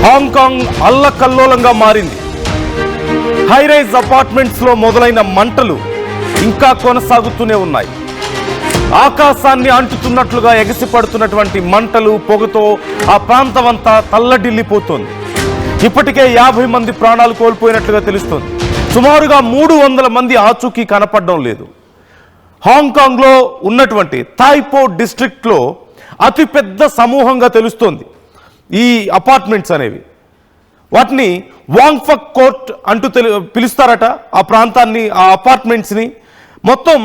Hong Kong అల్లకల్లోలంగా మారింది. High-rise అపార్ట్మెంట్స్లో మొదలైన మంటలు ఇంకా కొనసాగుతూనే ఉన్నాయి. ఆకాశాన్ని అంటుతున్నట్లుగా ఎగసిపడుతున్నటువంటి మంటలు పొగతో ఆ ప్రాంతం అంతా తల్లడిల్లిపోతోంది. ఇప్పటికే 50 మంది ప్రాణాలు కోల్పోయినట్లుగా తెలుస్తోంది. సుమారుగా 300 మంది ఆచూకీ కనపడడం లేదు. హాంకాంగ్లో ఉన్నటువంటి థాయిపో డిస్ట్రిక్ట్లో అతిపెద్ద సమూహంగా తెలుస్తోంది ఈ అపార్ట్మెంట్స్ అనేవి. వాటిని వాంగ్ఫక్ కోర్ట్ అంటూ పిలుస్తారట ఆ ప్రాంతాన్ని, ఆ అపార్ట్మెంట్స్ని. మొత్తం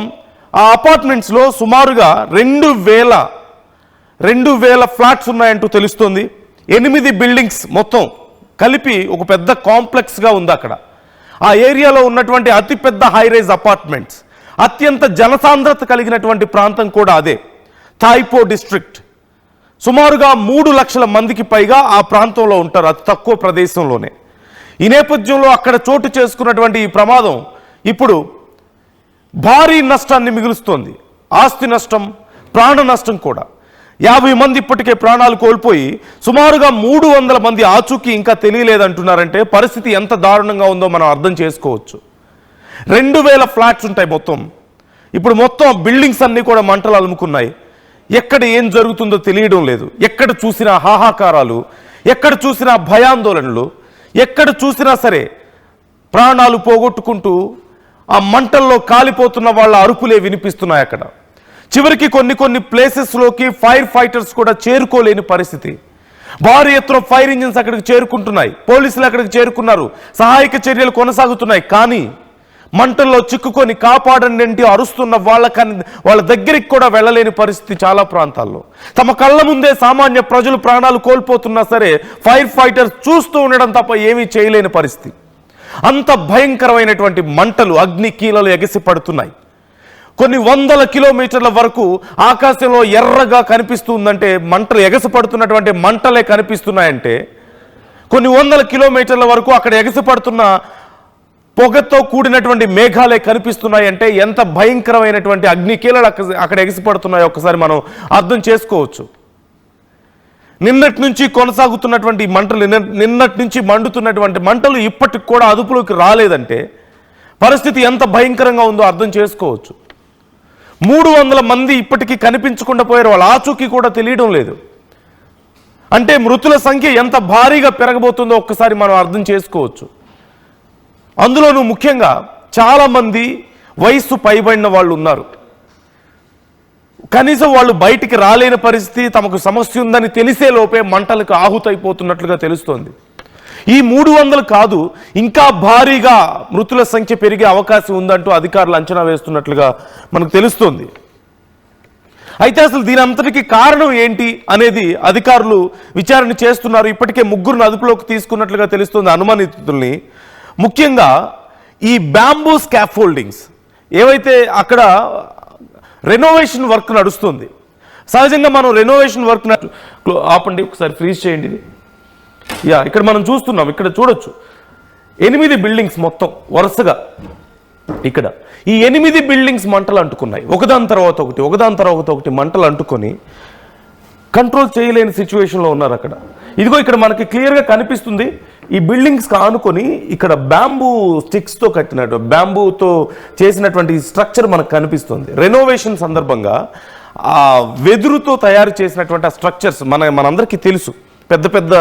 ఆ అపార్ట్మెంట్స్లో సుమారుగా 2000 ఫ్లాట్స్ ఉన్నాయంటూ తెలుస్తోంది. 8 బిల్డింగ్స్ మొత్తం కలిపి ఒక పెద్ద కాంప్లెక్స్గా ఉంది అక్కడ. ఆ ఏరియాలో ఉన్నటువంటి అతిపెద్ద హైరైజ్ అపార్ట్మెంట్స్, అత్యంత జనసాంద్రత కలిగినటువంటి ప్రాంతం కూడా అదే థాయిపో డిస్ట్రిక్ట్. సుమారుగా 3 లక్షల మందికి పైగా ఆ ప్రాంతంలో ఉంటారు, అతి తక్కువ ప్రదేశంలోనే. ఈ నేపథ్యంలో అక్కడ చోటు చేసుకున్నటువంటి ఈ ప్రమాదం ఇప్పుడు భారీ నష్టాన్ని మిగులుస్తోంది. ఆస్తి నష్టం, ప్రాణ నష్టం కూడా. 50 మంది ఇప్పటికే ప్రాణాలు కోల్పోయి సుమారుగా 300 మంది ఆచూకీ ఇంకా తెలియలేదంటున్నారంటే పరిస్థితి ఎంత దారుణంగా ఉందో మనం అర్థం చేసుకోవచ్చు. 2000 ఫ్లాట్స్ ఉంటాయి మొత్తం. ఇప్పుడు మొత్తం బిల్డింగ్స్ అన్నీ కూడా మంటలు అలుముకున్నాయి. ఎక్కడ ఏం జరుగుతుందో తెలియడం లేదు. ఎక్కడ చూసినా హాహాకారాలు, ఎక్కడ చూసినా భయాందోళనలు, ఎక్కడ చూసినా సరే ప్రాణాలు పోగొట్టుకుంటూ ఆ మంటల్లో కాలిపోతున్న వాళ్ళ అరుపులే వినిపిస్తున్నాయి అక్కడ. చివరికి కొన్ని ప్లేసెస్లోకి ఫైర్ ఫైటర్స్ కూడా చేరుకోలేని పరిస్థితి. భారీ ఎత్తున ఫైర్ ఇంజిన్స్ అక్కడికి చేరుకుంటున్నాయి, పోలీసులు అక్కడికి చేరుకున్నారు, సహాయక చర్యలు కొనసాగుతున్నాయి. కానీ మంటల్లో చిక్కుకొని కాపాడండి అంటే అరుస్తున్న వాళ్ళ దగ్గరికి కూడా వెళ్ళలేని పరిస్థితి చాలా ప్రాంతాల్లో. తమ కళ్ళ ముందే సామాన్య ప్రజలు ప్రాణాలు కోల్పోతున్నా సరే ఫైర్ ఫైటర్స్ చూస్తూ ఉండడం తప్ప ఏమీ చేయలేని పరిస్థితి. అంత భయంకరమైనటువంటి మంటలు అగ్ని కీలలు ఎగసి పడుతున్నాయి. కొన్ని 100 కిలోమీటర్ల వరకు ఆకాశంలో ఎర్రగా కనిపిస్తుందంటే మంటలు ఎగసిపడుతున్నటువంటి మంటలే కనిపిస్తున్నాయంటే, కొన్ని 100 కిలోమీటర్ల వరకు అక్కడ ఎగసిపడుతున్న పొగతో కూడినటువంటి మేఘాలే కనిపిస్తున్నాయంటే ఎంత భయంకరమైనటువంటి అగ్నికీలలు అక్కడ ఎగసిపడుతున్నాయో ఒక్కసారి మనం అర్థం చేసుకోవచ్చు. నిన్నటి నుంచి కొనసాగుతున్నటువంటి మంటలు, నిన్నటి నుంచి మండుతున్నటువంటి మంటలు ఇప్పటికి కూడా అదుపులోకి రాలేదంటే పరిస్థితి ఎంత భయంకరంగా ఉందో అర్థం చేసుకోవచ్చు. 300 మంది ఇప్పటికీ కనిపించకుండా పోయారు, వాళ్ళ ఆచూకీ కూడా తెలియడం లేదు. అంటే మృతుల సంఖ్య ఎంత భారీగా పెరగబోతుందో ఒక్కసారి మనం అర్థం చేసుకోవచ్చు. అందులోనూ ముఖ్యంగా చాలామంది వయస్సు పైబడిన వాళ్ళు ఉన్నారు. కనీసం వాళ్ళు బయటికి రాలేని పరిస్థితి, తమకు సమస్య ఉందని తెలిసే లోపే మంటలకు ఆహుతైపోతున్నట్లుగా తెలుస్తోంది. ఈ 300 కాదు, ఇంకా భారీగా మృతుల సంఖ్య పెరిగే అవకాశం ఉందంటూ అధికారులు అంచనా వేస్తున్నట్లుగా మనకు తెలుస్తోంది. అయితే అసలు దీని అంతటికి కారణం ఏంటి అనేది అధికారులు విచారణ చేస్తున్నారు. ఇప్పటికే 3 అదుపులోకి తీసుకున్నట్లుగా తెలుస్తుంది అనుమానితుల్ని. ముఖ్యంగా ఈ బ్యాంబూ స్కాఫోల్డింగ్స్ ఏవైతే అక్కడ రెనోవేషన్ వర్క్ నడుస్తుంది. సహజంగా మనం రెనోవేషన్ వర్క్ ఆపండి, ఒకసారి ఫ్రీజ్ చేయండి ఇది. ఇక్కడ మనం చూస్తున్నాం, ఇక్కడ చూడొచ్చు 8 బిల్డింగ్స్ మొత్తం వరుసగా. ఇక్కడ ఈ 8 బిల్డింగ్స్ మంటలు అంటుకున్నాయి, ఒకదాని తర్వాత ఒకటి మంటలు అంటుకొని కంట్రోల్ చేయలేని సిచ్యువేషన్లో ఉన్నారు అక్కడ. ఇదిగో ఇక్కడ మనకి క్లియర్గా కనిపిస్తుంది, ఈ బిల్డింగ్స్కి ఆనుకొని ఇక్కడ బ్యాంబూ స్టిక్స్తో కట్టినట్టు, బ్యాంబూతో చేసినటువంటి స్ట్రక్చర్ మనకు కనిపిస్తుంది. రెనోవేషన్ సందర్భంగా ఆ వెదురుతో తయారు చేసినటువంటి ఆ స్ట్రక్చర్స్ మనందరికీ తెలుసు. పెద్ద పెద్ద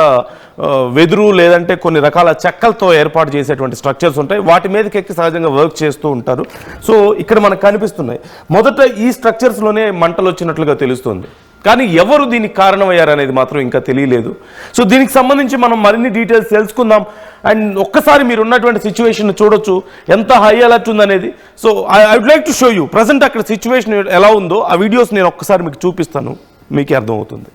వెదురు లేదంటే కొన్ని రకాల చెక్కలతో ఏర్పాటు చేసేటువంటి స్ట్రక్చర్స్ ఉంటాయి, వాటి మీదకి ఎక్కి సహజంగా వర్క్ చేస్తూ ఉంటారు. సో ఇక్కడ మనకు కనిపిస్తున్నాయి. మొదట ఈ స్ట్రక్చర్స్లోనే మంటలు వచ్చినట్లుగా తెలుస్తుంది, కానీ ఎవరు దీనికి కారణమయ్యారనేది మాత్రం ఇంకా తెలియలేదు. సో దీనికి సంబంధించి మనం మరిన్ని డీటెయిల్స్ తెలుసుకుందాం. అండ్ ఒక్కసారి మీరు ఉన్నటువంటి సిచ్యువేషన్ చూడొచ్చు, ఎంత హై అలర్ట్ ఉందనేది. So I would like to show you present అక్కడ సిచ్యువేషన్ ఎలా ఉందో. ఆ వీడియోస్ నేను ఒక్కసారి మీకు చూపిస్తాను, మీకే అర్థమవుతుంది.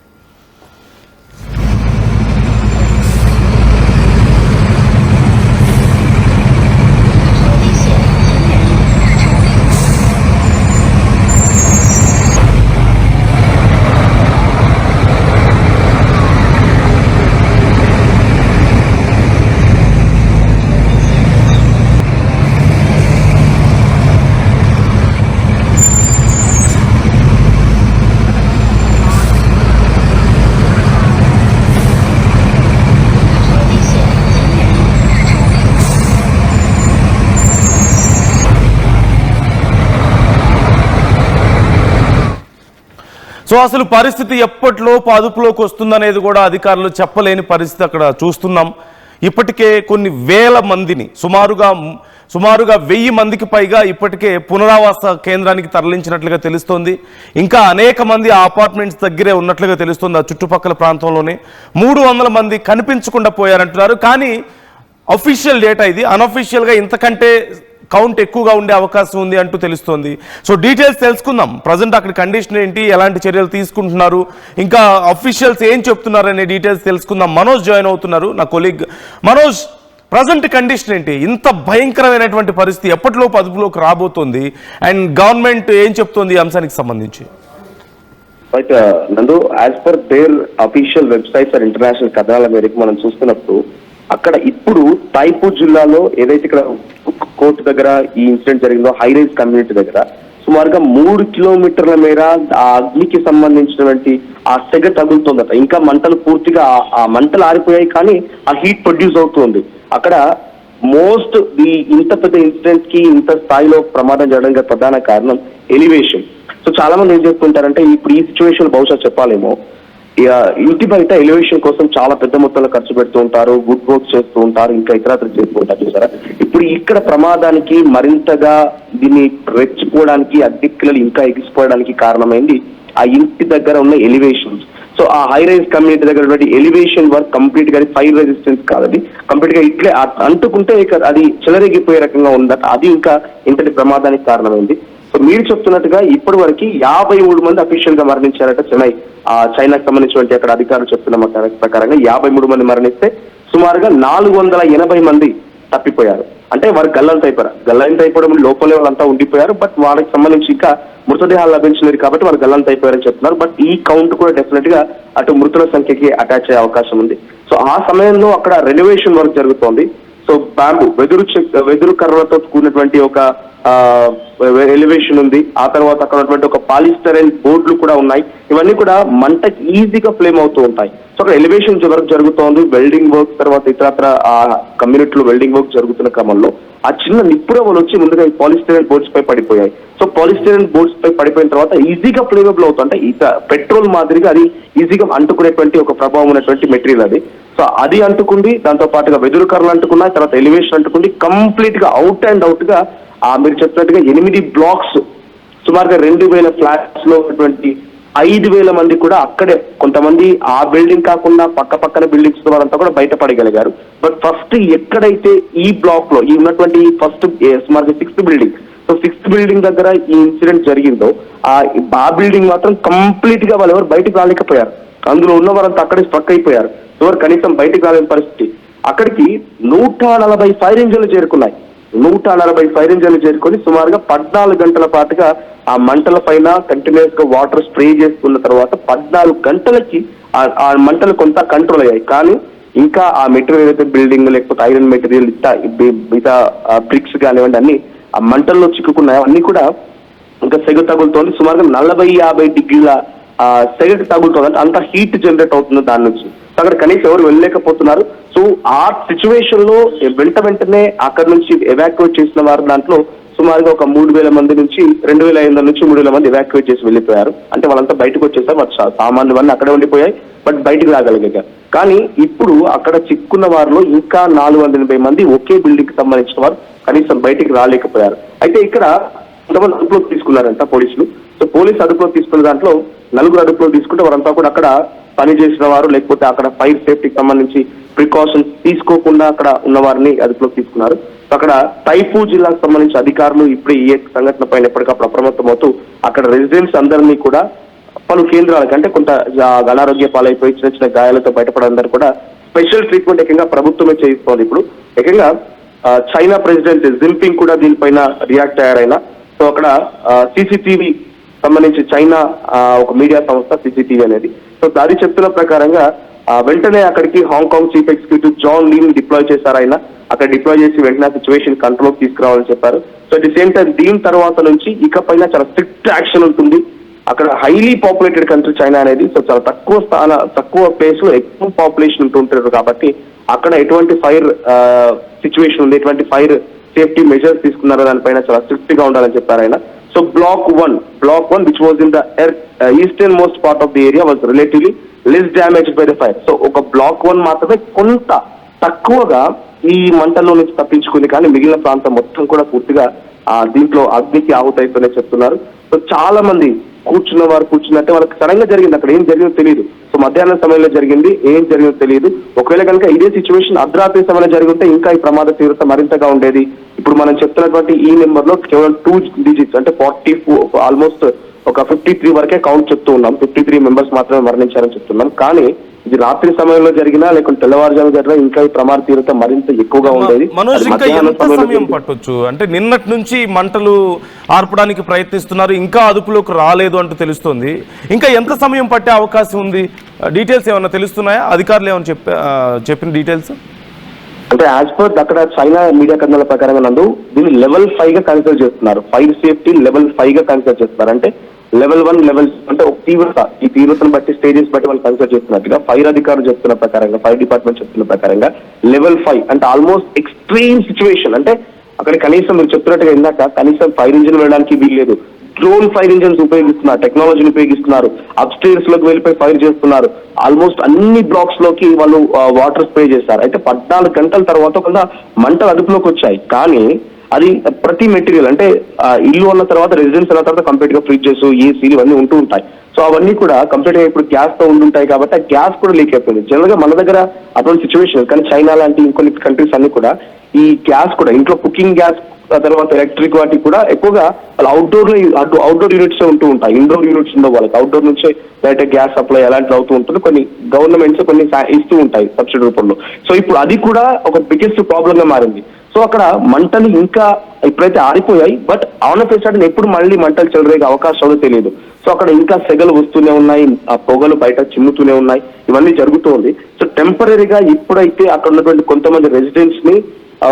సో అసలు పరిస్థితి ఎప్పటిలోపు అదుపులోకి వస్తుందనేది కూడా అధికారులు చెప్పలేని పరిస్థితి అక్కడ చూస్తున్నాం. ఇప్పటికే కొన్ని వేల మందిని సుమారుగా 1000 మందికి పైగా ఇప్పటికే పునరావాస కేంద్రానికి తరలించినట్లుగా తెలుస్తోంది. ఇంకా అనేక మంది ఆ అపార్ట్మెంట్స్ దగ్గరే ఉన్నట్లుగా తెలుస్తోంది. ఆ చుట్టుపక్కల ప్రాంతంలోనే 300 మంది కనిపించకుండా పోయారంటున్నారు. కానీ అఫీషియల్ డేటా ఇది. అన్అఫీషియల్గా ఇంతకంటే కౌంట్ ఎక్కువగా ఉండే అవకాశం ఉంది అంటూ తెలుస్తోంది. సో డీటెయిల్స్ తెలుసుకుందాం. ప్రజెంట్ అక్కడ కండిషన్ ఏంటి, ఎలాంటి చర్యలు తీసుకుంటున్నారు, ఇంకా అఫీషియల్స్ ఏం చెప్తున్నారు అనే డీటెయిల్స్ తెలుసుకుందాం. మనోజ్ జాయిన్ అవుతున్నారు, నా కొలీగ్. మనోజ్, ప్రజెంట్ కండిషన్ ఏంటి? ఇంత భయంకరమైనటువంటి పరిస్థితి ఎప్పటిలోపు అదుపులోకి రాబోతోంది అండ్ గవర్నమెంట్ ఏం చెప్తోంది ఈ అంశానికి సంబంధించి? రైట్ నందు, as per their official websites and international కథనాల మేరకు మనం చూస్తున్నప్పుడు అక్కడ ఇప్పుడు తైపూర్ జిల్లాలో ఏదైతే ఇక్కడ కోర్టు దగ్గర ఈ ఇన్సిడెంట్ జరిగిందో, హై రైజ్ కమ్యూనిటీ దగ్గర సుమారుగా 3 కిలోమీటర్ల మేర ఆ అగ్నికి సంబంధించినటువంటి ఆ సెగ తగులుతోందట. ఇంకా మంటలు పూర్తిగా ఆ మంటలు ఆరిపోయాయి, కానీ ఆ హీట్ ప్రొడ్యూస్ అవుతుంది. అక్కడ మోస్ట్ ఇంత పెద్ద ఇన్సిడెంట్ కి ఇంత స్థాయిలో ప్రమాదం జరగడానికి ప్రధాన కారణం ఎలివేషన్. సో చాలా మంది ఏం చెప్తుంటారంటే ఇప్పుడు ఈ సిచ్యువేషన్ బహుశా చెప్పాలేమో, ఇంటి బయట ఎలివేషన్ కోసం చాలా పెద్ద మొత్తంలో ఖర్చు పెడుతూ ఉంటారు, గుడ్ వర్క్ చేస్తూ ఉంటారు, ఇంకా ఇతరత్ర చేస్తూ ఉంటారు చూసారా. ఇప్పుడు ఇక్కడ ప్రమాదానికి మరింతగా దీన్ని రెచ్చిపోవడానికి, అగ్గిపిల్లలు ఇంకా ఎగిసిపోవడానికి కారణమైంది ఆ ఇంటి దగ్గర ఉన్న ఎలివేషన్స్. సో ఆ హై రైజ్ కమ్యూనిటీ దగ్గర ఎలివేషన్ వర్క్ కంప్లీట్ గా ఫైర్ రెసిస్టెన్స్ కాదు, అది కంప్లీట్ గా ఇట్లే అంటుకుంటే అది చెలరేగిపోయే రకంగా ఉందట. అది ఇంకా ఇంతటి ప్రమాదానికి కారణమైంది. సో మీరు చెప్తున్నట్టుగా ఇప్పటి వరకు 53 మంది అఫీషియల్ గా మరణించారట. చైనాకు సంబంధించినటువంటి అక్కడ అధికారులు చెప్తున్న ప్రకారంగా 53 మంది మరణిస్తే సుమారుగా 480 మంది తప్పిపోయారు. అంటే వారు గల్లంత అయిపోవడం లోపలే వాళ్ళంతా ఉండిపోయారు. బట్ వాళ్ళకి సంబంధించి ఇంకా మృతదేహాలు లభించినది కాబట్టి వాళ్ళు గల్లంత అయిపోయారని చెప్తున్నారు. బట్ ఈ కౌంట్ కూడా డెఫినెట్ గా అటు మృతుల సంఖ్యకి అటాచ్ అయ్యే అవకాశం ఉంది. సో ఆ సమయంలో అక్కడ రెనోవేషన్ వర్క్ జరుగుతోంది. సో బ్యాంబు వెదురు కర్రలతో కూడినటువంటి ఒక ఎలివేషన్ ఉంది. ఆ తర్వాత అక్కడ ఉన్నటువంటి ఒక పాలిస్టరైన్ బోర్డులు కూడా ఉన్నాయి. ఇవన్నీ కూడా మంటకి ఈజీగా ఫ్లేమ్ అవుతూ ఉంటాయి. సో అక్కడ ఎలివేషన్ వర్క్ జరుగుతోంది, వెల్డింగ్ వర్క్, తర్వాత ఇతరత్ర ఆ కమ్యూనిటీలో వెల్డింగ్ వర్క్ జరుగుతున్న క్రమంలో ఆ చిన్న నిప్పురవ్వలు వచ్చి ముందుగా ఈ పాలిస్టరైన్ బోర్డ్స్ పై పడిపోయాయి. సో పాలిస్టరైన్ బోర్డ్స్ పై పడిపోయిన తర్వాత ఈజీగా ఫ్లేమబుల్ అవుతుంది. అంటే ఇక పెట్రోల్ మాదిరిగా అది ఈజీగా అంటుకునేటువంటి ఒక ప్రభావం ఉన్నటువంటి మెటీరియల్ అది. సో అది అంటుకుంది, దాంతో పాటుగా వెదురు కర్రలు అంటుకున్నాయి, తర్వాత ఎలివేషన్ అంటుకుంది. కంప్లీట్ గా అవుట్ అండ్ అవుట్ గా మీరు చెప్పినట్టుగా 8 బ్లాక్స్, సుమారుగా 2000 ఫ్లాట్స్ లో ఉన్నటువంటి 5000 మంది కూడా అక్కడే, కొంతమంది ఆ బిల్డింగ్ కాకుండా పక్కన బిల్డింగ్స్ వారంతా కూడా బయటపడగలిగారు. బట్ ఫస్ట్ ఎక్కడైతే ఈ బ్లాక్ లో ఈ ఉన్నటువంటి ఫస్ట్ సుమారుగా 6th building, so 6th building దగ్గర ఈ ఇన్సిడెంట్ జరిగిందో ఆ బిల్డింగ్ మాత్రం కంప్లీట్ గా వాళ్ళు ఎవరు బయటకు రాలేకపోయారు. అందులో ఉన్న వారంతా అక్కడే స్ట్రక్ అయిపోయారు. ఎవరు కనీసం బయటకు రాలేని పరిస్థితి. అక్కడికి 140 ఫైర్ ఇంజన్లు చేరుకున్నాయి. 140 ఫైర్ ఇంజన్లు చేరుకొని సుమారుగా 14 గంటల పాటుగా ఆ మంటల పైన కంటిన్యూస్ గా వాటర్ స్ప్రే చేసుకున్న తర్వాత 14 గంటలకి ఆ మంటలు కొంత కంట్రోల్ అయ్యాయి. కానీ ఇంకా ఆ మెటీరియల్ అయితే బిల్డింగ్ లేకపోతే ఐరన్ మెటీరియల్ మిగతా బ్రిక్స్ కానివ్వండి అన్ని ఆ మంటల్లో చిక్కుకున్నాయి. అన్ని కూడా ఇంకా సెగ తగులుతోంది. సుమారుగా 40-50 డిగ్రీల సెగ తగులుతుంది. అంటే అంత హీట్ జనరేట్ అవుతుంది దాని నుంచి. అక్కడ కనీసం ఎవరు వెళ్ళలేకపోతున్నారు. సో ఆ సిచ్యువేషన్ లో వెంటనే అక్కడ నుంచి ఎవాక్యుయేట్ చేసిన వారు దాంట్లో సుమారుగా ఒక 3000 మంది నుంచి 2500 నుంచి 3000 మంది ఎవాక్యుయేట్ చేసి వెళ్ళిపోయారు. అంటే వాళ్ళంతా బయటకు వచ్చేసారు. సామాన్లు అన్నీ అక్కడే ఉండిపోయాయి, బట్ బయటకు రాగలిగారు. కానీ ఇప్పుడు అక్కడ చిక్కున్న వారిలో ఇంకా 480 మంది ఒకే బిల్డింగ్ కి సంబంధించిన వారు కనీసం బయటికి రాలేకపోయారు. అయితే ఇక్కడ కొంతమంది అదుపులోకి తీసుకున్నారంట పోలీసులు. సో పోలీసు అదుపులోకి తీసుకున్న దాంట్లో 4 అదుపులోకి తీసుకుంటే వారంతా కూడా అక్కడ పని చేసిన వారు, లేకపోతే అక్కడ ఫైర్ సేఫ్టీకి సంబంధించి ప్రికాషన్స్ తీసుకోకుండా అక్కడ ఉన్న వారిని అదుపులోకి తీసుకున్నారు. అక్కడ తైపూర్ జిల్లాకు సంబంధించి అధికారులు ఇప్పుడు ఈ సంఘటన పైన ఎప్పటికప్పుడు అప్రమత్తమవుతూ అక్కడ రెసిడెంట్స్ అందరినీ కూడా పలు కేంద్రాలకు, అంటే కొంత అనారోగ్య పాలైపోయి చిన్న గాయాలతో బయటపడందరూ కూడా స్పెషల్ ట్రీట్మెంట్ ఏకంగా ప్రభుత్వమే చేయిస్తోంది. ఇప్పుడు ఏకంగా చైనా ప్రెసిడెంట్ జిన్పింగ్ కూడా దీనిపైన రియాక్ట్ అయ్యారైనా. సో అక్కడ CCTV సంబంధించి చైనా ఒక మీడియా సంస్థ CCTV అనేది, సో అది చెప్తున్న ప్రకారంగా వెంటనే అక్కడికి హాంకాంగ్ చీఫ్ ఎగ్జిక్యూటివ్ జాన్ లీని డిప్లాయ్ చేశారు. ఆయన అక్కడ డిప్లాయ్ చేసి వెంటనే సిచ్యువేషన్ కంట్రోల్ తీసుకురావాలని చెప్పారు. So at the same time దీని తర్వాత నుంచి ఇకపైన చాలా స్ట్రిక్ట్ యాక్షన్ ఉంటుంది. అక్కడ హైలీ పాపులేటెడ్ కంట్రీ చైనా అనేది. సో చాలా తక్కువ ప్లేస్ లో ఎక్కువ పాపులేషన్ ఉంటుంటారు కాబట్టి అక్కడ ఎటువంటి ఫైర్ సిచ్యువేషన్ ఉంది, ఎటువంటి ఫైర్ సేఫ్టీ మెజర్స్ తీసుకున్నారో దానిపైన చాలా స్ట్రిక్ట్ గా ఉండాలని చెప్పారు ఆయన. So block one which was in the eastern most part of the area was relatively less damage by the fire. So ఒక బ్లాక్ 1 మాత్రమే కొంత తక్కువగా ఈ మంటల్లో నుంచి తప్పించుకుంది, కానీ మిగిలిన ప్రాంతం మొత్తం కూడా పూర్తిగా దీంట్లో అగ్నికి ఆహుతైపోయినా చెప్తున్నారు. సో చాలా మంది కూర్చున్నట్టే వాళ్ళకి సడన్ గా జరిగింది, అక్కడ ఏం జరిగిందో తెలియదు. సో మధ్యాహ్నం సమయంలో జరిగింది, ఏం జరిగిందో తెలియదు. ఒకవేళ కనుక ఇదే సిచ్యువేషన్ అర్ధరాత్రి సమయంలో జరిగితే ఇంకా ఈ ప్రమాద తీవ్రత మరింతగా ఉండేది. ఇప్పుడు మనం చెప్తున్నటువంటి ఈ నెంబర్ లో కేవలం 2 digits అంటే 44 ఆల్మోస్ట్ ఒక 53 వరకే కౌంట్ చెప్తూ ఉన్నాం. 53 మెంబర్స్ మాత్రమే మరణించారని చెప్తున్నాం. కానీ ఇది రాత్రి సమయంలో జరిగినా లేకుంటే తెల్లవారుజాము జరిగినా ఇంకా ఈ ప్రమాద తీవ్రత మరింత ఎక్కువగా ఉండేది. మనోజ్, ఇంకా ఎంత సమయం పట్టొచ్చు అంటే నిన్నటి నుంచి మంటలు ఆర్పడానికి ప్రయత్నిస్తున్నారు, ఇంకా అదుపులోకి రాలేదు అంటూ తెలుస్తోంది. ఇంకా ఎంత సమయం పట్టే అవకాశం ఉంది? డీటెయిల్స్ ఏమన్నా తెలుస్తున్నాయా? అధికారులు ఏమైనా చెప్పిన డీటెయిల్స్? అంటే యాజ్ పర్ అక్కడ చైనా మీడియా కథనాల ప్రకారంగా నందు దీన్ని level 5 గా కన్సిడర్ చేస్తున్నారు. ఫైర్ సేఫ్టీ level 5 గా కన్సిడర్ చేస్తున్నారు. అంటే level 1, level అంటే ఒక ఈ తీవ్రతను బట్టి స్టేజెస్ బట్టి వాళ్ళు కన్సిడర్ చేస్తున్నట్టుగా ఫైర్ అధికారులు చెప్తున్న ప్రకారంగా, ఫైర్ డిపార్ట్మెంట్ చెప్తున్న ప్రకారంగా level 5 అంటే ఆల్మోస్ట్ ఎక్స్ట్రీమ్ సిచ్యువేషన్. అంటే అక్కడ కనీసం మీరు చెప్తున్నట్టుగా ఇందాక కనీసం ఫైర్ ఇంజిన్ వెళ్ళడానికి వీల్లేదు. డ్రోన్ ఫైర్ ఇంజిన్స్ ఉపయోగిస్తున్నారు, టెక్నాలజీని ఉపయోగిస్తున్నారు, అప్స్టేర్స్ లోకి వెళ్ళిపోయి ఫైర్ చేస్తున్నారు. ఆల్మోస్ట్ అన్ని బ్లాక్స్ లోకి వాళ్ళు వాటర్ స్ప్రే చేస్తారు. అయితే 14 గంటల తర్వాత కొంత మంటలు అదుపులోకి వచ్చాయి. కానీ అది ప్రతి మెటీరియల్ అంటే ఇల్లు ఉన్న తర్వాత, రెసిడెన్స్ అన్న తర్వాత కంప్లీట్ గా ఫ్రిడ్జెస్, ఏసీలు ఇవన్నీ ఉంటూ ఉంటాయి. సో అవన్నీ కూడా కంప్లీట్ గా ఇప్పుడు గ్యాస్ తో ఉండుంటాయి కాబట్టి ఆ గ్యాస్ కూడా లీక్ అయిపోయింది. జనరల్ గా మన దగ్గర అటువంటి సిచ్యువేషన్, కానీ చైనా లాంటి ఇంకొన్ని కంట్రీస్ అన్ని కూడా ఈ గ్యాస్ కూడా ఇంట్లో కుకింగ్ గ్యాస్ తర్వాత ఎలక్ట్రిక్ వాటికి కూడా ఎక్కువగా వాళ్ళు అవుట్డోర్ యూనిట్స్ ఉంటూ ఉంటాయి. ఇండోర్ యూనిట్స్ ఉండవు వాళ్ళకి. అవుట్డోర్ నుంచే డైరెక్ట్ గ్యాస్ సప్లై అలాంటివి అవుతూ ఉంటుంది. కొన్ని గవర్నమెంట్స్ కొన్ని ఇస్తూ ఉంటాయి సబ్సిడీ రూపంలో. సో ఇప్పుడు అది కూడా ఒక బిగ్గెస్ట్ ప్రాబ్లం గా మారింది. సో అక్కడ మంటలు ఇంకా ఇప్పుడైతే ఆరిపోయాయి, బట్ ఆన్ ఆఫ్ సడన్ ఎప్పుడు మళ్ళీ మంటలు చెలరేగే అవకాశాలు తెలియదు. సో అక్కడ ఇంకా సెగలు వస్తూనే ఉన్నాయి, ఆ పొగలు బయట చిమ్ముతూనే ఉన్నాయి, ఇవన్నీ జరుగుతోంది. సో టెంపరీగా ఇప్పుడైతే అక్కడ ఉన్నటువంటి కొంతమంది రెసిడెంట్స్ ని,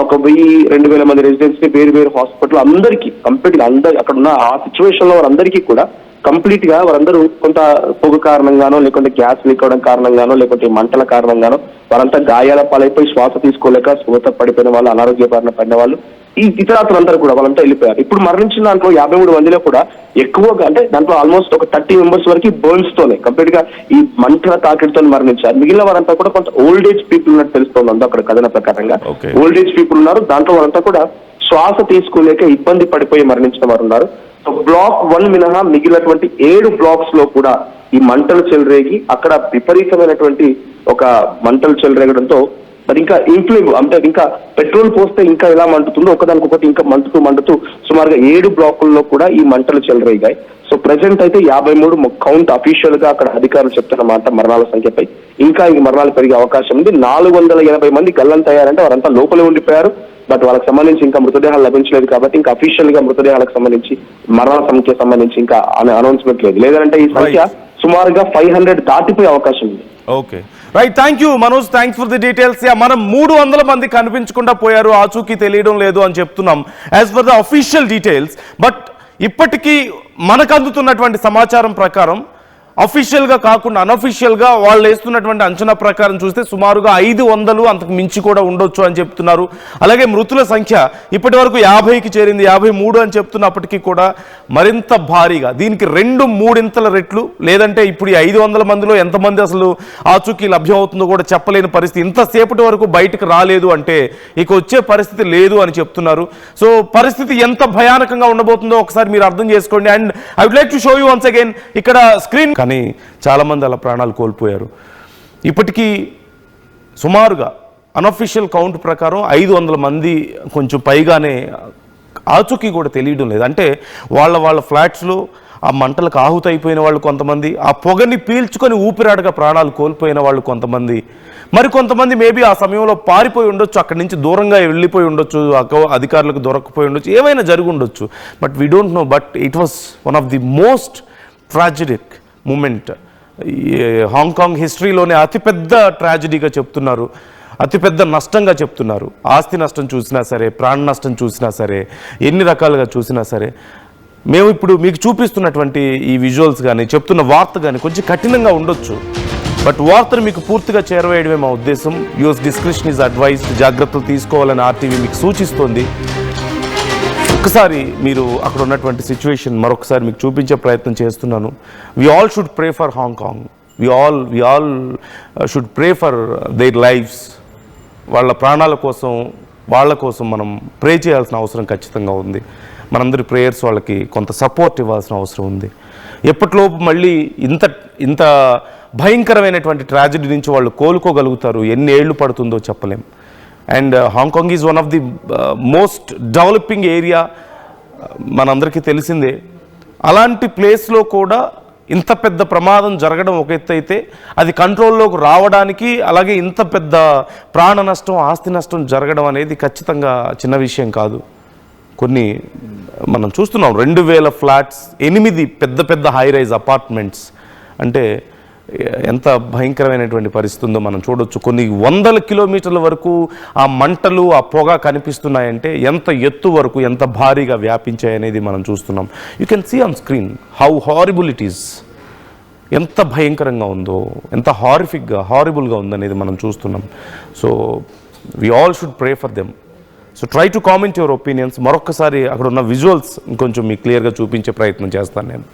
ఒక 1000-2000 మంది రెసిడెంట్స్ ని వేరు హాస్పిటల్ అందరికీ కంప్లీట్ గా అక్కడ ఉన్న ఆ సిచ్యువేషన్ లో వారందరికీ కూడా కంప్లీట్ గా వారందరూ కొంత పొగ కారణంగానో, లేకుంటే గ్యాస్ లీక్ అవడం కారణంగానో, లేకుంటే మంటల కారణంగానో వారంతా గాయాల పాలైపోయి శ్వాస తీసుకోలేక స్పృహ పడిపోయిన వాళ్ళు, అనారోగ్య బారిన పడిన వాళ్ళు, ఈ ఇతరాత్రులందరూ కూడా వాళ్ళంతా వెళ్ళిపోయారు. ఇప్పుడు మరణించిన దాంట్లో 53 మందిలో కూడా ఎక్కువగా అంటే దాంట్లో ఆల్మోస్ట్ ఒక 30 మెంబర్స్ వరకు బర్న్స్ తోనే కంప్లీట్ గా ఈ మంటల తాకిడితో మరణించారు. మిగిలిన వారంతా కూడా కొంత ఓల్డ్ ఏజ్ పీపుల్ ఉన్నట్టు తెలుస్తోంది అక్కడ కథన ప్రకారంగా. ఓల్డ్ ఏజ్ పీపుల్ ఉన్నారు. దాంట్లో వారంతా కూడా శ్వాస తీసుకోలేక ఇబ్బంది పడిపోయి మరణించిన వారు ఉన్నారు. సో బ్లాక్ 1 మినహా మిగిలినటువంటి 7 బ్లాక్స్ లో కూడా ఈ మంటలు చెలరేగి అక్కడ విపరీతమైనటువంటి ఒక మంటలు చెలరేగడంతో మరి ఇంకా ఇంక్లూడ్ అంటే ఇంకా పెట్రోల్ పోస్తే ఇంకా ఎలా మంటుతుందో ఒకదానికొకటి ఇంకా మంటుతూ సుమారుగా 7 బ్లాకుల్లో కూడా ఈ మంటలు చెలరేగాయి. సో ప్రెసెంట్ అయితే 53 కౌంట్ అఫీషియల్ గా అక్కడ అధికారులు చెప్తున్నమాట మరణాల సంఖ్యపై. ఇంకా ఈ మరణాలు పెరిగే అవకాశం ఉంది. 480 మంది గల్లంతయ్యారంటే వారంతా లోపలే ఉండిపోయారు. బట్ వాళ్ళకి సంబంధించి ఇంకా మృతదేహాలు లభించలేదు కాబట్టి ఇంకా అఫీషియల్ గా మృతదేహాలకు సంబంధించి మరణాల సంఖ్య సంబంధించి ఇంకా అనౌన్స్మెంట్ లేదు. లేదంటే ఈ సంఖ్య సుమారుగా 500 దాటిపోయే అవకాశం ఉంది. Okay, right, thank you Manoj, thanks for the details. మనం 300 మంది కనిపించకుండా పోయారు, ఆచూకీ తెలియడం లేదు అని చెప్తున్నాం as for the official details. But ఇప్పటికీ మనకు అందుతున్నటువంటి సమాచారం ప్రకారం అఫీషియల్గా కాకుండా అనఫీషియల్గా వాళ్ళు వేస్తున్నటువంటి అంచనా ప్రకారం చూస్తే సుమారుగా 500 అంతకు మించి కూడా ఉండొచ్చు అని చెప్తున్నారు. అలాగే మృతుల సంఖ్య ఇప్పటి వరకు 50కి చేరింది, 53 అని చెప్తున్నప్పటికీ కూడా మరింత భారీగా దీనికి 2-3 రెట్లు, లేదంటే ఇప్పుడు ఈ 500 మందిలో ఎంతమంది అసలు ఆచూకీ లభ్యం అవుతుందో కూడా చెప్పలేని పరిస్థితి. ఇంతసేపటి వరకు బయటకు రాలేదు అంటే ఇక వచ్చే పరిస్థితి లేదు అని చెప్తున్నారు. సో పరిస్థితి ఎంత భయానకంగా ఉండబోతుందో ఒకసారి మీరు అర్థం చేసుకోండి. And I would like to show you once again ఇక్కడ స్క్రీన్. కానీ చాలామంది అలా ప్రాణాలు కోల్పోయారు. ఇప్పటికీ సుమారుగా అనఫీషియల్ కౌంట్ ప్రకారం 500 మంది కొంచెం పైగానే ఆచూకీ కూడా తెలియడం లేదు. అంటే వాళ్ళ ఫ్లాట్స్లో ఆ మంటలకు ఆహుతైపోయిన వాళ్ళు కొంతమంది, ఆ పొగని పీల్చుకొని ఊపిరాడగా ప్రాణాలు కోల్పోయిన వాళ్ళు కొంతమంది, మరి కొంతమంది మేబీ ఆ సమయంలో పారిపోయి ఉండొచ్చు, అక్కడి నుంచి దూరంగా వెళ్ళిపోయి ఉండొచ్చు, అధికారులకు దొరకపోయి ఉండొచ్చు, ఏమైనా జరిగి ఉండొచ్చు. But we don't know. But it was one of the most tragic moment Hong Kong హిస్టరీలోనే అతిపెద్ద ట్రాజడీగా చెప్తున్నారు, అతిపెద్ద నష్టంగా చెప్తున్నారు. ఆస్తి నష్టం చూసినా సరే, ప్రాణ నష్టం చూసినా సరే, ఎన్ని రకాలుగా చూసినా సరే, మేము ఇప్పుడు మీకు చూపిస్తున్నటువంటి ఈ విజువల్స్ కానీ చెప్తున్న వార్త కానీ కొంచెం కఠినంగా ఉండొచ్చు. బట్ వార్తను మీకు పూర్తిగా చేరవేయడమే మా ఉద్దేశం. US description is advised. జాగ్రత్తలు తీసుకోవాలని ఆర్టీవీ మీకు సూచిస్తోంది. ఒక్కసారి మీరు అక్కడ ఉన్నటువంటి సిచ్యువేషన్ మరొకసారి మీకు చూపించే ప్రయత్నం చేస్తున్నాను. We all should pray for Hong Kong. We all should pray for their lives. వాళ్ళ ప్రాణాల కోసం, వాళ్ళ కోసం మనం ప్రే చేయాల్సిన అవసరం ఖచ్చితంగా ఉంది. మనందరి ప్రేయర్స్ వాళ్ళకి కొంత సపోర్ట్ ఇవ్వాల్సిన అవసరం ఉంది. ఎప్పటిలోపు మళ్ళీ ఇంత భయంకరమైనటువంటి ట్రాజడీ నుంచి వాళ్ళు కోలుకోగలుగుతారు, ఎన్ని ఏళ్ళు పడుతుందో చెప్పలేం. And Hong Kong is one of the most developing area, మనందరికీ తెలిసిందే. అలాంటి ప్లేస్లో కూడా ఇంత పెద్ద ప్రమాదం జరగడం ఒక ఎత్తు అయితే, అది కంట్రోల్లోకి రావడానికి, అలాగే ఇంత పెద్ద ప్రాణ నష్టం, ఆస్తి నష్టం జరగడం అనేది ఖచ్చితంగా చిన్న విషయం కాదు. కొన్ని మనం చూస్తున్నాం, 2000 ఫ్లాట్స్, 8 పెద్ద హై రైజ్ అపార్ట్మెంట్స్ అంటే ఎంత భయంకరమైనటువంటి పరిస్థితి ఉందో మనం చూడొచ్చు. కొన్ని 100 కిలోమీటర్ల వరకు ఆ మంటలు, ఆ పొగ కనిపిస్తున్నాయంటే ఎంత ఎత్తు వరకు, ఎంత భారీగా వ్యాపించాయనేది మనం చూస్తున్నాం. You can see on screen how horrible it is. ఎంత భయంకరంగా ఉందో, ఎంత హారిబుల్గా ఉందనేది మనం చూస్తున్నాం. So we all should pray for them. So try to comment your opinions. మరొక్కసారి అక్కడ ఉన్న విజువల్స్ ఇంకొంచెం మీకు క్లియర్గా చూపించే ప్రయత్నం చేస్తాను నేను.